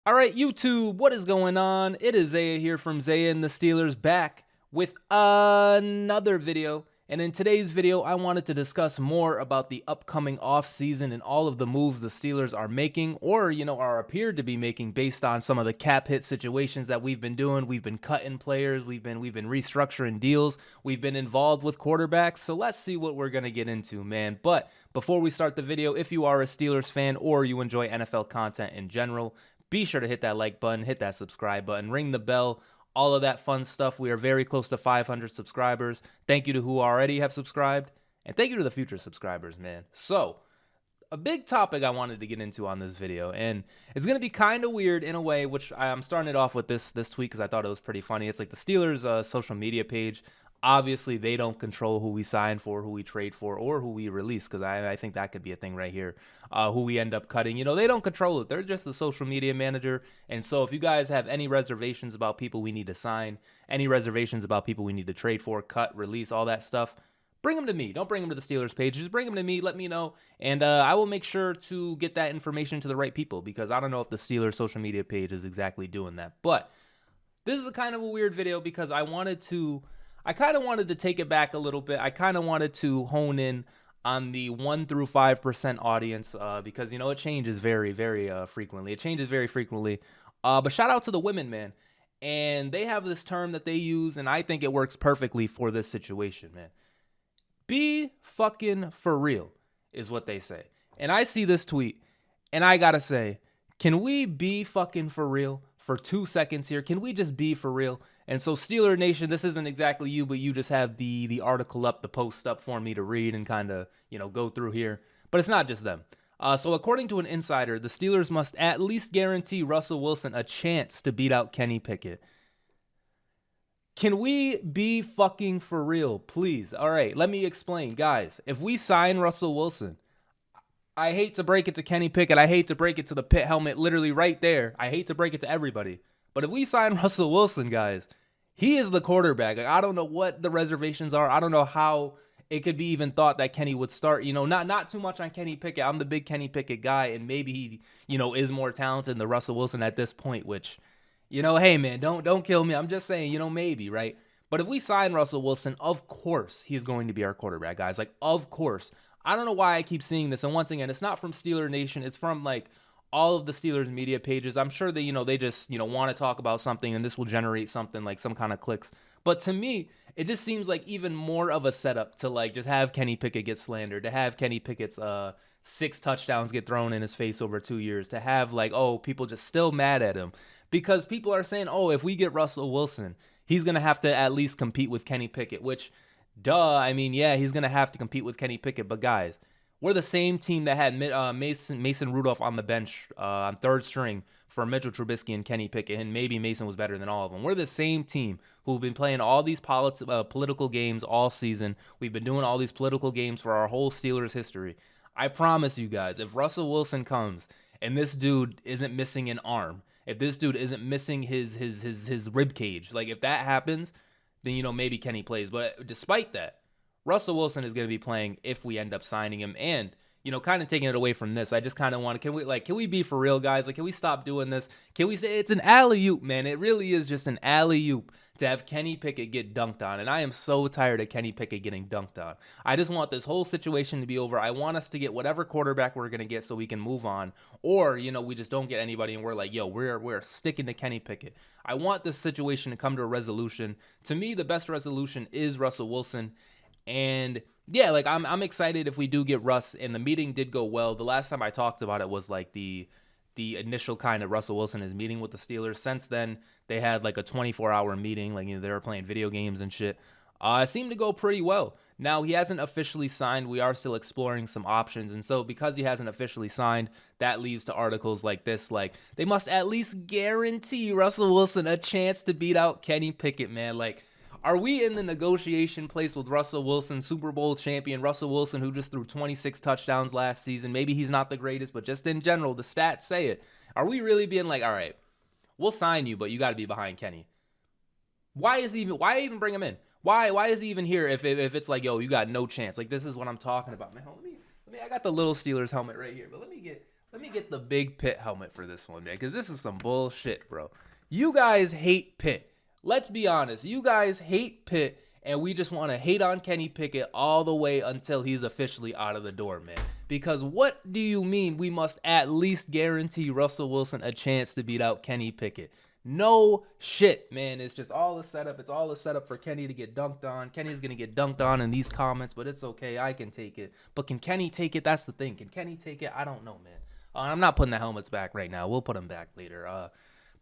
All right, YouTube, what is going on? It is Zaya here from Zaya&TheSteelers back with another video. And in today's video, I wanted to discuss more about the upcoming offseason and all of the moves the Steelers are making or, are appeared to be making based on some of the cap hit situations that we've been doing. We've been cutting players, we've been restructuring deals, we've been involved with quarterbacks. So let's see what we're going to get into, man. But before we start the video, if you are a Steelers fan or you enjoy NFL content in general, be sure to hit that like button, hit that subscribe button, ring the bell, all of that fun stuff. We are very close to 500 subscribers. Thank you to who already have subscribed, and thank you to the future subscribers, man. So, a big topic I wanted to get into on this video, and it's going to be kind of weird in a way, which I'm starting it off with this tweet because I thought it was pretty funny. It's like the Steelers' social media page. Obviously, they don't control who we sign for, who we trade for, or who we release, because I think that could be a thing right here, who we end up cutting. They don't control it. They're just the social media manager. And so if you guys have any reservations about people we need to sign, any reservations about people we need to trade for, cut, release, all that stuff, bring them to me. Don't bring them to the Steelers page. Just bring them to me. Let me know. And I will make sure to get that information to the right people, because I don't know if the Steelers social media page is exactly doing that. But this is a kind of a weird video because I kind of wanted to take it back a little bit. I kind of wanted to hone in on the 1 through 5% audience because, it changes very, very frequently. It changes very frequently. But shout out to the women, man. And they have this term that they use, and I think it works perfectly for this situation, man. Be fucking for real is what they say. And I see this tweet, and I gotta say, can we be fucking for real for 2 seconds here? Can we just be for real? And so, Steeler Nation, this isn't exactly you, but you just have the article up, the post up for me to read and kind of, go through here. But it's not just them. So according to an insider, the Steelers must at least guarantee Russell Wilson a chance to beat out Kenny Pickett. Can we be fucking for real, please? All right, let me explain. Guys, if we sign Russell Wilson, I hate to break it to Kenny Pickett. I hate to break it to the pit helmet literally right there. I hate to break it to everybody. But if we sign Russell Wilson, guys, he is the quarterback. Like, I don't know what the reservations are. I don't know how it could be even thought that Kenny would start. Not too much on Kenny Pickett. I'm the big Kenny Pickett guy, and maybe he, is more talented than Russell Wilson at this point, which, hey, man, don't kill me. I'm just saying, maybe, right? But if we sign Russell Wilson, of course he's going to be our quarterback, guys. Like, of course. I don't know why I keep seeing this. And once again, it's not from Steeler Nation. It's from, like, all of the Steelers media pages. I'm sure that, they just, want to talk about something, and this will generate something like some kind of clicks. But to me, it just seems like even more of a setup to, like, just have Kenny Pickett get slandered, to have Kenny Pickett's 6 touchdowns get thrown in his face over 2 years, to have, like, oh, people just still mad at him. Because people are saying, oh, if we get Russell Wilson, he's going to have to at least compete with Kenny Pickett, which, duh, I mean, yeah, he's going to have to compete with Kenny Pickett. But, guys, we're the same team that had Mason Rudolph on the bench on third string for Mitchell Trubisky and Kenny Pickett, and maybe Mason was better than all of them. We're the same team who've been playing all these political games all season. We've been doing all these political games for our whole Steelers history. I promise you guys, if Russell Wilson comes and this dude isn't missing an arm, if this dude isn't missing his rib cage, like if that happens, then maybe Kenny plays. But despite that, Russell Wilson is going to be playing if we end up signing him. And, kind of taking it away from this, I just kind of want to, can we be for real, guys? Like, can we stop doing this? Can we say it's an alley-oop, man? It really is just an alley-oop to have Kenny Pickett get dunked on. And I am so tired of Kenny Pickett getting dunked on. I just want this whole situation to be over. I want us to get whatever quarterback we're going to get so we can move on. Or, we just don't get anybody and we're like, yo, we're sticking to Kenny Pickett. I want this situation to come to a resolution. To me, the best resolution is Russell Wilson. And yeah, like I'm excited if we do get Russ, and the meeting did go well. The last time I talked about it was like the initial kind of Russell Wilson is meeting with the Steelers. Since then, they had like a 24-hour meeting, like they were playing video games and shit. It seemed to go pretty well. Now, he hasn't officially signed. We are still exploring some options. And so because he hasn't officially signed, that leads to articles like this. Like, they must at least guarantee Russell Wilson a chance to beat out Kenny Pickett, man. Like, are we in the negotiation place with Russell Wilson, Super Bowl champion Russell Wilson, who just threw 26 touchdowns last season? Maybe he's not the greatest, but just in general, the stats say it. Are we really being like, all right, we'll sign you, but you got to be behind Kenny? Why even bring him in? Why is he even here if it's like, yo, you got no chance? Like, this is what I'm talking about, man. Let me I got the little Steelers helmet right here, but let me Let me get the big Pitt helmet for this one, man, because this is some bullshit, bro. You guys hate Pitt. Let's be honest. You guys hate Pitt, and we just want to hate on Kenny Pickett all the way until he's officially out of the door, man. Because what do you mean we must at least guarantee Russell Wilson a chance to beat out Kenny Pickett? No shit, man. It's just all a setup. It's all a setup for Kenny to get dunked on. Kenny's going to get dunked on in these comments, but it's okay. I can take it. But can Kenny take it? That's the thing. Can Kenny take it? I don't know, man. I'm not putting the helmets back right now. We'll put them back later.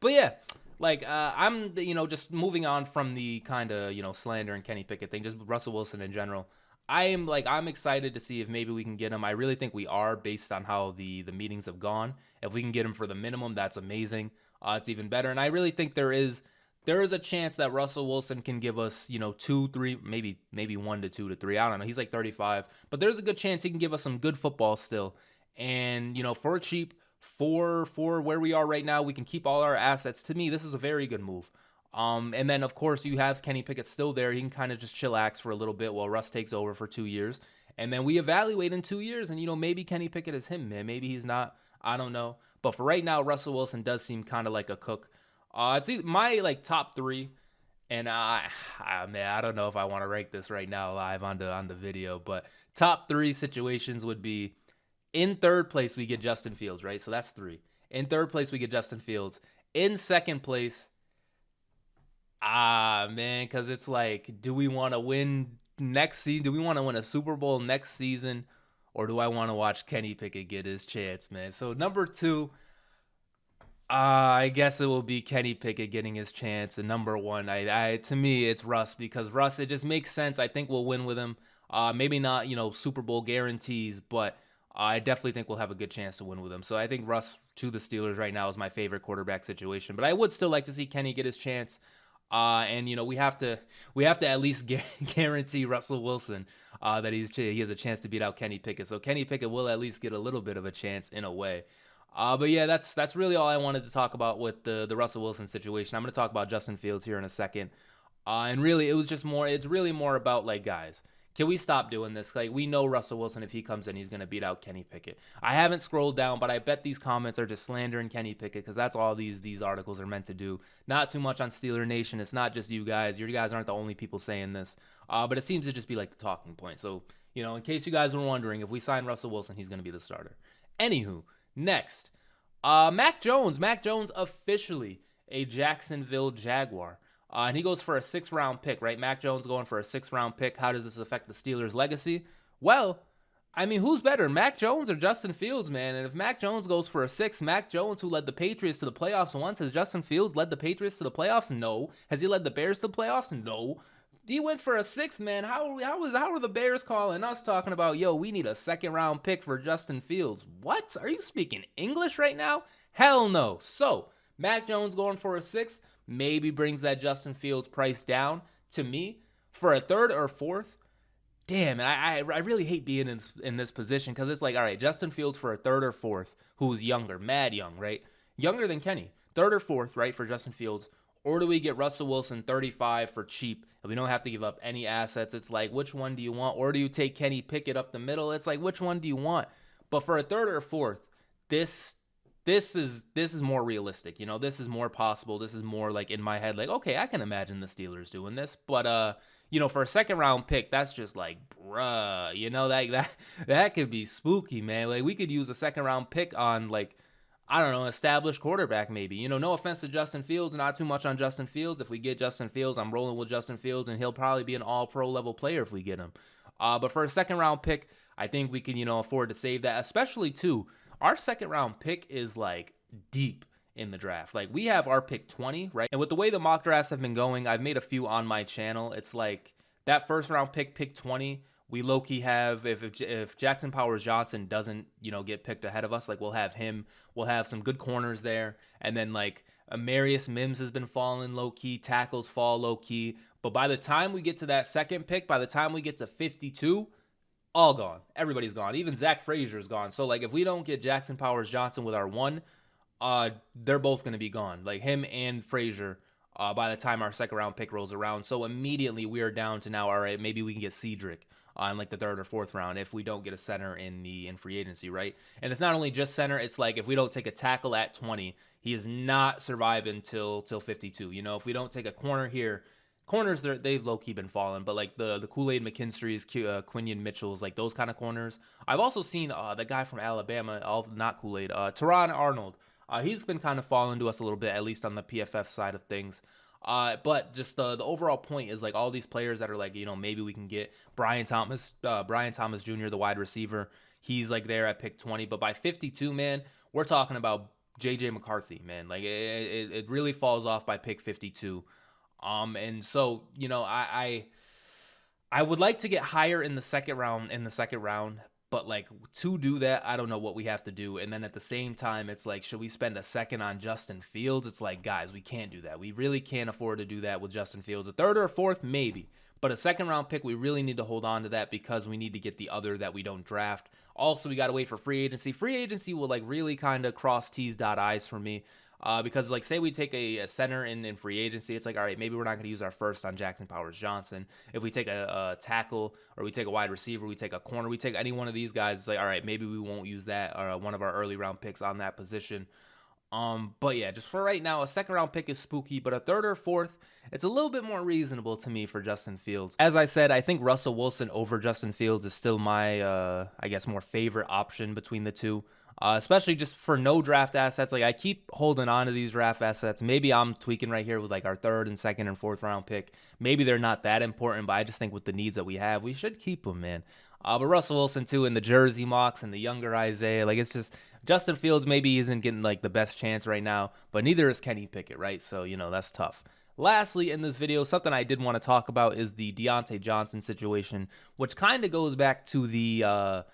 But yeah, like I'm, just moving on from the kind of, slander and Kenny Pickett thing, just Russell Wilson in general. I'm excited to see if maybe we can get him. I really think we are, based on how the meetings have gone. If we can get him for the minimum, that's amazing. It's even better. And I really think there is a chance that Russell Wilson can give us, 2, 3, maybe 1 to 2 to 3. I don't know. He's like 35, but there's a good chance he can give us some good football still. And, for cheap, for where we are right now, we can keep all our assets. To me, this is a very good move. And then, of course, you have Kenny Pickett still there. He can kind of just chillax for a little bit while Russ takes over for 2 years. And then we evaluate in 2 years, and, maybe Kenny Pickett is him, man. Maybe he's not. I don't know. But for right now, Russell Wilson does seem kind of like a cook. It's my, top 3. And, man, I don't know if I want to rank this right now live on the video. But top 3 situations would be, in third place, we get Justin Fields, right? So that's 3. In third place, we get Justin Fields. In second place, man, because it's like, do we want to win next season? Do we want to win a Super Bowl next season? Or do I want to watch Kenny Pickett get his chance, man? So number 2, I guess it will be Kenny Pickett getting his chance. And number 1, to me, it's Russ, because Russ, it just makes sense. I think we'll win with him. Maybe not, Super Bowl guarantees, but I definitely think we'll have a good chance to win with him. So I think Russ to the Steelers right now is my favorite quarterback situation. But I would still like to see Kenny get his chance. And we have to at least guarantee Russell Wilson that he has a chance to beat out Kenny Pickett. So Kenny Pickett will at least get a little bit of a chance in a way. But yeah, that's really all I wanted to talk about with the Russell Wilson situation. I'm going to talk about Justin Fields here in a second. And really, it's really more about, like, guys, can we stop doing this? Like, we know Russell Wilson, if he comes in, he's going to beat out Kenny Pickett. I haven't scrolled down, but I bet these comments are just slandering Kenny Pickett, because that's all these articles are meant to do. Not too much on Steeler Nation. It's not just you guys. You guys aren't the only people saying this. But it seems to just be like the talking point. So, in case you guys were wondering, if we sign Russell Wilson, he's going to be the starter. Anywho, next, Mac Jones. Mac Jones officially a Jacksonville Jaguar. And he goes for a 6th-round pick, right? Mac Jones going for a 6th-round pick. How does this affect the Steelers' legacy? Well, I mean, who's better, Mac Jones or Justin Fields, man? And if Mac Jones goes for a 6, Mac Jones, who led the Patriots to the playoffs once, has Justin Fields led the Patriots to the playoffs? No. Has he led the Bears to the playoffs? No. He went for a 6th, man. How are the Bears calling us talking about, yo, we need a 2nd-round pick for Justin Fields? What? Are you speaking English right now? Hell no. So, Mac Jones going for a 6th. Maybe brings that Justin Fields price down. To me, for a 3rd or 4th, damn, and I really hate being in this position, because it's like, all right, Justin Fields for a 3rd or 4th, who's younger, mad young, right? Younger than Kenny. 3rd or 4th, right, for Justin Fields. Or do we get Russell Wilson 35 for cheap, and we don't have to give up any assets? It's like, which one do you want? Or do you take Kenny Pickett up the middle? It's like, which one do you want? But for a 3rd or 4th, this is more realistic. This is more possible. This is more like in my head, like, okay, I can imagine the Steelers doing this. But for a 2nd-round pick, that's just like, bruh, that could be spooky, man. Like, we could use a 2nd-round pick on, like, I don't know, established quarterback maybe. No offense to Justin Fields, not too much on Justin Fields. If we get Justin Fields, I'm rolling with Justin Fields, and he'll probably be an all-pro level player if we get him. But for a 2nd-round pick, I think we can, afford to save that, especially too. Our 2nd-round pick is, like, deep in the draft. Like, we have our pick 20, right? And with the way the mock drafts have been going, I've made a few on my channel. It's like that 1st-round pick 20, we low-key have, if Jackson Powers-Johnson doesn't, get picked ahead of us, like, we'll have him. We'll have some good corners there. And then, like, Amarius Mims has been falling low-key. Tackles fall low-key. But by the time we get to that 2nd pick, by the time we get to 52, all gone. Everybody's gone. Even Zach Frazier's gone. So, like, if we don't get Jackson Powers-Johnson with our 1, they're both going to be gone. Like, him and Frazier, by the time our 2nd-round pick rolls around. So, immediately we are down to now, all right, maybe we can get Cedric. in like the third or fourth round if we don't get a center in free agency, right? And it's not only just center, it's like if we don't take a tackle at 20, he is not surviving till 52. You know, if we don't take a corner here, corners they've low-key been falling, but like the Kool-Aid McKinstry's, Quinion Mitchell's, like those kind of corners. I've also seen the guy from Alabama, not Kool-Aid, Teron Arnold. He's been kind of falling to us a little bit, at least on the PFF side of things. But just the overall point is like all these players that are like, you know, maybe we can get Brian Thomas Jr., the wide receiver. He's like there at pick 20, but by 52, man, we're talking about JJ McCarthy, man. Like it really falls off by pick 52. And so, you know, I would like to get higher in the second round, but like to do that, I don't know what we have to do. And then at the same time, it's like, should we spend a second on Justin Fields? It's like, guys, we can't do that. We really can't afford to do that with Justin Fields. A third or a fourth, maybe. But a second round pick, we really need to hold on to that because we need to get the other that we don't draft. Also, we got to wait for free agency. Free agency will like really kind of cross T's, dot I's for me. Because like say we take a center in free agency, it's like, all right, maybe we're not going to use our first on Jackson Powers Johnson. If we take a tackle or we take a wide receiver, we take a corner, we take any one of these guys, it's like, all right, maybe we won't use that or one of our early round picks on that position. But yeah, just for right now, a second round pick is spooky, but a third or fourth, it's a little bit more reasonable to me for Justin Fields. As I said, I think Russell Wilson over Justin Fields is still my, I guess, more favorite option between the two. Especially just for no draft assets. Like I keep holding on to these draft assets. Maybe I'm tweaking right here with like our third and second and fourth round pick. Maybe they're not that important, but I just think with the needs that we have, we should keep them, man. But Russell Wilson too, and the jersey mocks and the younger Isaiah, like it's just Justin Fields maybe isn't getting like the best chance right now, but neither is Kenny Pickett, right? So, you know, that's tough. Lastly, in this video, something I did want to talk about is the Deontay Johnson situation, which kind of goes back to the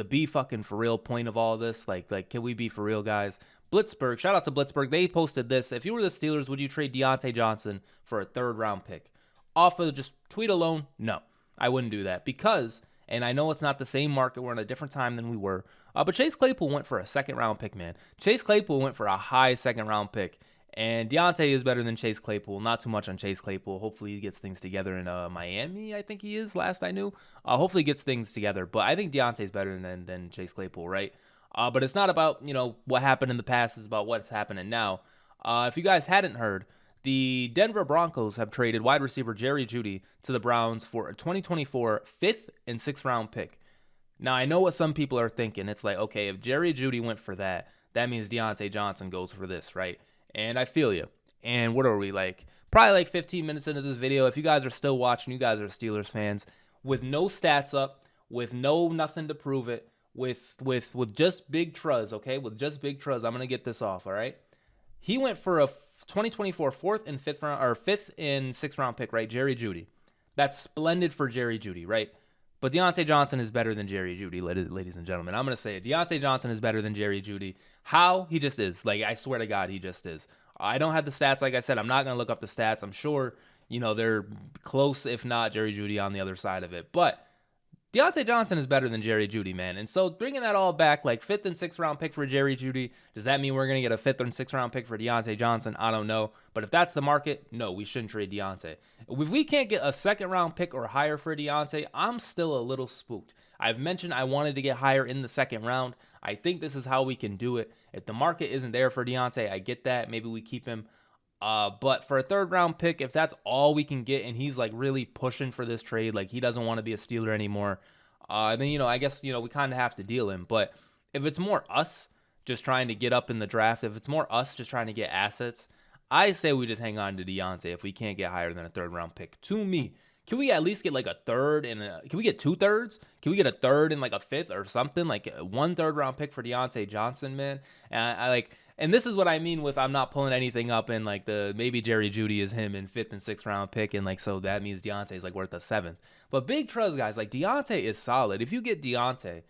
be fucking for real point of all this. Like, can we be for real, guys? Blitzburg, shout out to Blitzburg. They posted this. If you were the Steelers, would you trade Deontay Johnson for a third round pick? Off of just tweet alone, no, I wouldn't do that because, and I know it's not the same market. We're in a different time than we were. But Chase Claypool went for a second round pick, man. Chase Claypool went for a high second round pick. And Deontay is better than Chase Claypool. Not too much on Chase Claypool. Hopefully he gets things together in Miami, I think he is, last I knew. Hopefully he gets things together. But I think Deontay's better than Chase Claypool, right? But it's not about, you know, what happened in the past. It's about what's happening now. If you guys hadn't heard, the Denver Broncos have traded wide receiver Jerry Jeudy to the Browns for a 2024 5th and 6th round pick. Now, I know what some people are thinking. It's like, okay, if Jerry Jeudy went for that, that means Deontay Johnson goes for this, right? And I feel you. And what are we, like, probably like 15 minutes into this video. If you guys are still watching, you guys are Steelers fans, with no stats up, with no nothing to prove it, with just big truz, okay? With just big truz, I'm going to get this off, all right? He went for a 2024 4th and 5th round, or 5th and 6th round pick, right? Jerry Jeudy. That's splendid for Jerry Jeudy, right? But Deontay Johnson is better than Jerry Jeudy, ladies and gentlemen. I'm going to say it. Deontay Johnson is better than Jerry Jeudy. How? He just is. Like, I swear to God, he just is. I don't have the stats. Like I said, I'm not going to look up the stats. I'm sure, you know, they're close, if not Jerry Jeudy on the other side of it. But Deontay Johnson is better than Jerry Jeudy, man. And so bringing that all back, like 5th and 6th round pick for Jerry Jeudy, does that mean we're going to get a 5th and 6th round pick for Deontay Johnson? I don't know. But if that's the market, no, we shouldn't trade Deontay. If we can't get a 2nd round pick or higher for Deontay, I'm still a little spooked. I've mentioned I wanted to get higher in the 2nd round. I think this is how we can do it. If the market isn't there for Deontay, I get that. Maybe we keep him. But for a 3rd round pick, if that's all we can get and he's like really pushing for this trade, like he doesn't want to be a Steeler anymore, then, you know, I guess, you know, we kind of have to deal him. But if it's more us just trying to get up in the draft, if it's more us just trying to get assets, I say we just hang on to Deontay if we can't get higher than a 3rd round pick. To me, can we at least get like a 3rd and can we get 2 thirds? Can we get a 3rd and like a 5th or something? Like 1 3rd round pick for Deontay Johnson, man. And and this is what I mean with I'm not pulling anything up in like the maybe Jerry Jeudy is him in 5th and 6th round pick, and like so that means Deontay's like worth a 7th. But big trust, guys, like Deontay is solid. If you get Deontay,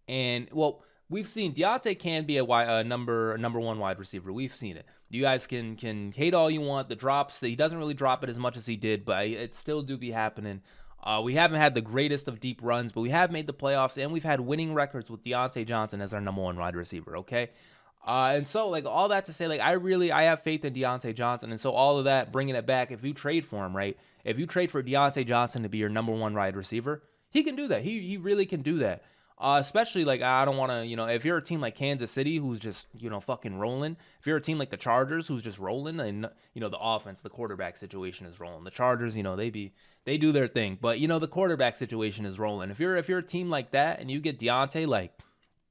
and well, we've seen Deontay can be a number 1 wide receiver. We've seen it. You guys can hate all you want. The drops, he doesn't really drop it as much as he did, but it still do be happening. We haven't had the greatest of deep runs, but we have made the playoffs, and we've had winning records with Deontay Johnson as our number 1 wide receiver, okay? And so, like, all that to say, like, I have faith in Deontay Johnson, and so all of that, bringing it back, if you trade for him, right? If you trade for Deontay Johnson to be your number 1 wide receiver, He can do that. He really can do that. Especially like I don't want to, if you're a team like Kansas City who's just, fucking rolling. If you're a team like the Chargers who's just rolling, and the offense, the quarterback situation is rolling. The Chargers, they do their thing, but the quarterback situation is rolling. If you're a team like that and you get Deontay, like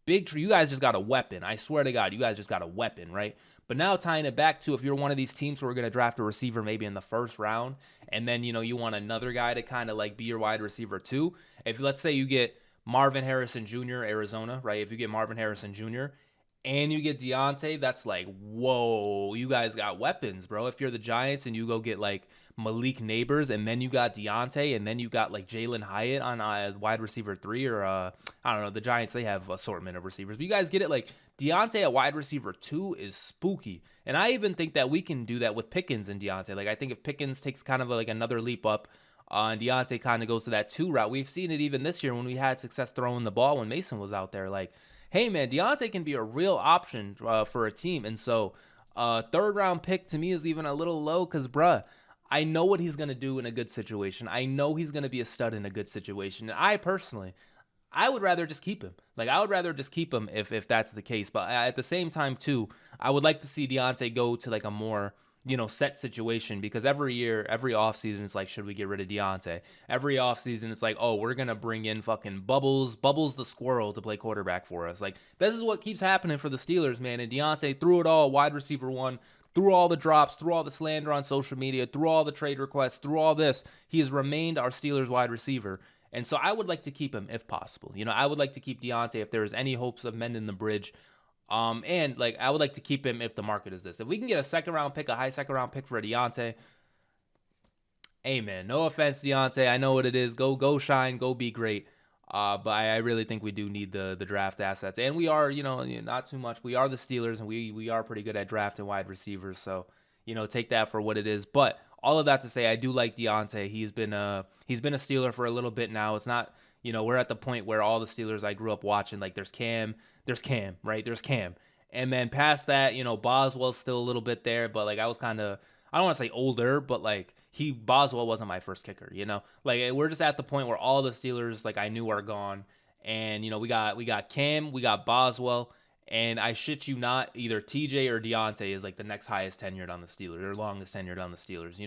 big tree, you guys just got a weapon. I swear to God, you guys just got a weapon, right? But now tying it back to if you're one of these teams who are going to draft a receiver maybe in the first round, and then you want another guy to kind of like be your wide receiver too. If let's say you get Marvin Harrison Jr., Arizona, right? If you get Marvin Harrison Jr. and you get Deontay, that's like, whoa, you guys got weapons, bro. If you're the Giants and you go get like Malik Neighbors, and then you got Deontay, and then you got like Jalen Hyatt on wide receiver 3, or I don't know, the Giants, they have assortment of receivers. But you guys get it, like Deontay at wide receiver 2 is spooky. And I even think that we can do that with Pickens and Deontay. Like I think if Pickens takes kind of like another leap up, and Deontay kind of goes to that 2 route. We've seen it even this year when we had success throwing the ball when Mason was out there. Like, hey, man, Deontay can be a real option for a team. And so third round pick to me is even a little low because, bruh, I know what he's going to do in a good situation. I know he's going to be a stud in a good situation. And I would rather just keep him. Like, I would rather just keep him if that's the case. But at the same time, too, I would like to see Deontay go to like a more set situation, because every year, every offseason, it's like, should we get rid of Deontay? Every offseason, it's like, oh, we're going to bring in fucking Bubbles the squirrel to play quarterback for us. Like, this is what keeps happening for the Steelers, man. And Deontay, through it all, wide receiver 1, through all the drops, through all the slander on social media, through all the trade requests, through all this, he has remained our Steelers wide receiver. And so I would like to keep him if possible. I would like to keep Deontay if there is any hopes of mending the bridge. And like I would like to keep him if the market is this. If we can get a second round pick, a high second round pick for a Deontay, hey man, no offense, Deontay, I know what it is. Go shine, go be great. But I really think we do need the draft assets, and we are, not too much. We are the Steelers, and we are pretty good at drafting wide receivers. So, take that for what it is. But all of that to say, I do like Deontay. He's been a Steeler for a little bit now. It's not, we're at the point where all the Steelers I grew up watching, like there's Cam, right? There's Cam. And then past that, Boswell's still a little bit there, but like I was kind of, I don't want to say older, but like Boswell wasn't my first kicker, Like we're just at the point where all the Steelers like I knew are gone. And we got Cam, we got Boswell, and I shit you not, either TJ or Deontay is like the next highest tenured on the Steelers, or longest tenured on the Steelers,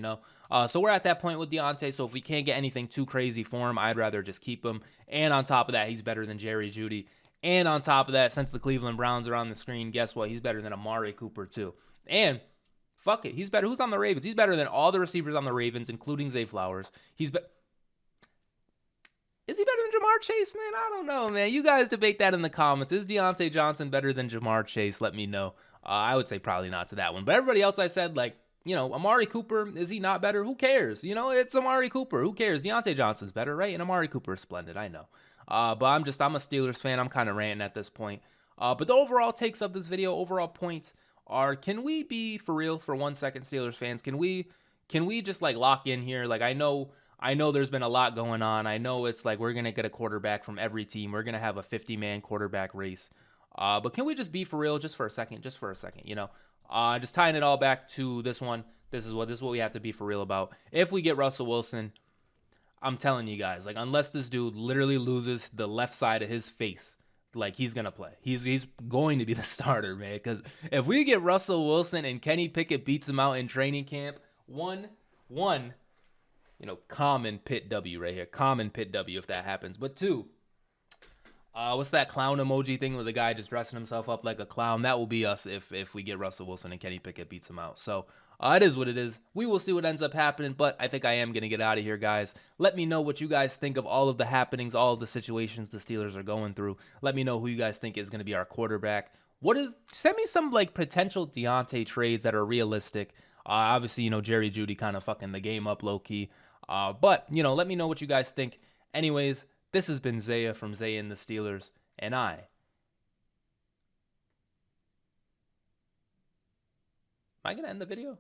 So we're at that point with Deontay. So if we can't get anything too crazy for him, I'd rather just keep him. And on top of that, he's better than Jerry Jeudy. And on top of that, since the Cleveland Browns are on the screen, guess what? He's better than Amari Cooper too. And fuck it, he's better. Who's on the Ravens? He's better than all the receivers on the Ravens, including Zay Flowers. Is he better than Jamar Chase, man? I don't know, man. You guys debate that in the comments. Is Deontay Johnson better than Jamar Chase? Let me know. I would say probably not to that one. But everybody else I said, like, Amari Cooper, is he not better? Who cares? It's Amari Cooper. Who cares? Deontay Johnson's better, right? And Amari Cooper is splendid, I know. But I'm a Steelers fan. I'm kind of ranting at this point. But the overall takes of this video, overall points are, can we be for real for 1 second, Steelers fans? Can we just like lock in here? Like I know there's been a lot going on. I know it's like we're going to get a quarterback from every team. We're going to have a 50-man quarterback race. But can we just be for real just for a second? Just tying it all back to this one. This is what we have to be for real about. If we get Russell Wilson, I'm telling you guys, like unless this dude literally loses the left side of his face, like he's gonna play. He's going to be the starter, man. Because if we get Russell Wilson and Kenny Pickett beats him out in training camp, one, common pit W right here, common pit W if that happens. But 2, what's that clown emoji thing with the guy just dressing himself up like a clown? That will be us if we get Russell Wilson and Kenny Pickett beats him out. So it is what it is. We will see what ends up happening, but I think I am going to get out of here, guys. Let me know what you guys think of all of the happenings, all of the situations the Steelers are going through. Let me know who you guys think is going to be our quarterback. Send me some like potential Deontay trades that are realistic. Obviously, Jerry Jeudy kind of fucking the game up low key. But, let me know what you guys think. Anyways, this has been Zaya from Zaya&TheSteelers, and am I going to end the video?